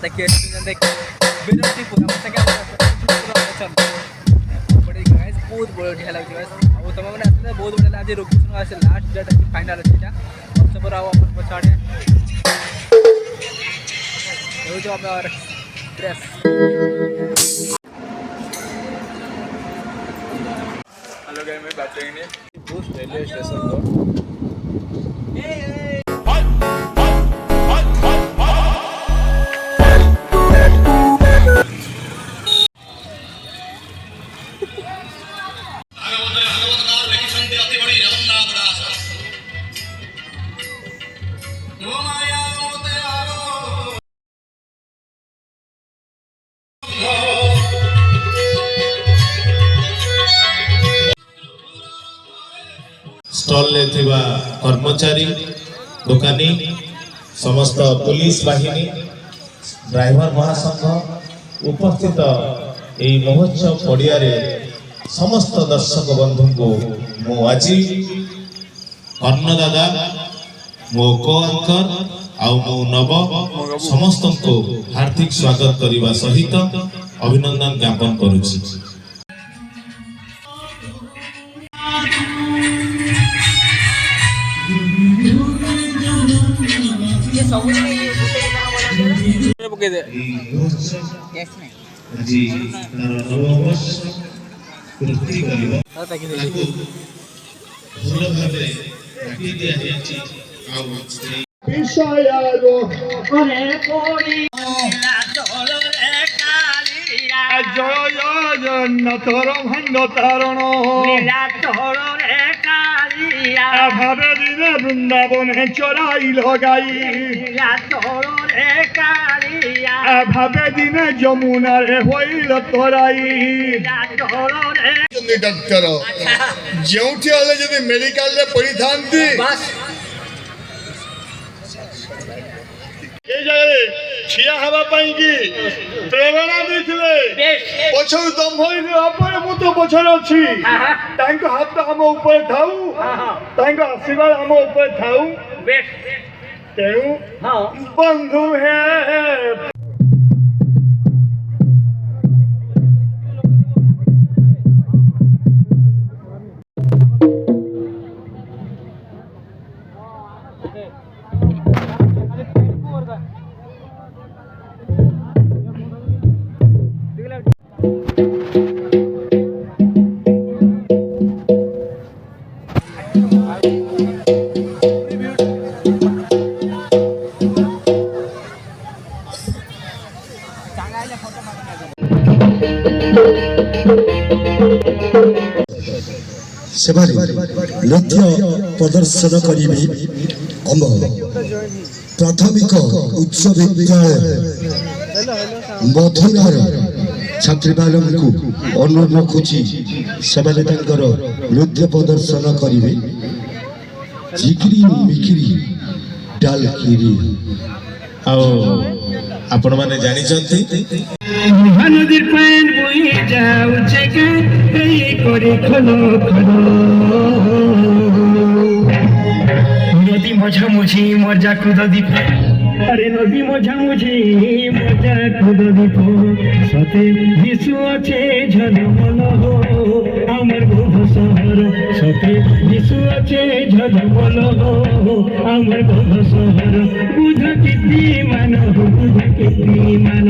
देखिए बिरंतीपुर हम सके लोकेशन बड़ी गाइस बहुत बढ़िया लाଗୁଛି गाइस ଆଉ ତମ ମାନେ ଆସିଲେ ବହୁତ ବଢିଆ ଆଜି ଲୋକେशन ଆସେ ଲାଷ୍ଟ ଡେଟ୍ ଅଛି ଫାଇନାଲ ଅଛି এটা सबसे पर आओ अपन पछाड़े ये जो अब ड्रेस हेलो गाइस मैं बात करेंगे बूस्ट रेलवे स्टेशन को स्टॉल ले थिबा कर्मचारी दुकानी समस्त पुलिस बाहिनी ड्राइवर महासंघ उपस्थित एई महोत्सव पड़िया रे समस्त दर्शक बंधु को मो आजी कर्ण दादा मो को अंकर आउ मो नव समस्त को हार्दिक स्वागत करने सहित अभिनंदन ज्ञापन करुछि। ये सब पके दे यस में जी नववर्ष पूर्ति करिबा हां ताकि दे भूल भाबे काटी दिया जायछि आउ विषयारो करे कोरी ला चलो रे कालिया जय जगन्नाथ भंड तारण लीला चलो रे कालिया भावे दिन वृंदावन चराई लगाई लीला चलो रे कालिया भावे दिन यमुना रे होइल तराई लीला चलो रे डॉक्टर जेउठी हले जदी मेडिकल रे पड़ी थांती बस छिया हवा पाइंगी प्रेरणा देथिले पछर दम होइले अपने मु तो पछर अछि तांको हाथ हम ऊपर थाउ तांको आशीर्वाद हम ऊपर थाउ बेस तेनु हां बंधु है सेवारी नृत्य प्रदर्शन करिबी अम प्राथमिक उच्च विद्यालय मधुरार छात्री बालू अनुरोध रखुची सेवारे नृत्य प्रदर्शन करिबे जिकिरी मिकिरी डालकिरी आओ आपण माने जानि चंती नदीर पान बोई जाउछे के हे करे खलो खलो नदी मझा मुझी मजा कुद दीप अरे नदी मझा मुझी मजा कुद दीप सते विश्व আছে ঝলমল हो আমার बोध শহর सते विश्व আছে ঝলমল हो আমার बोध শহর बुध किती मान बुध किती मान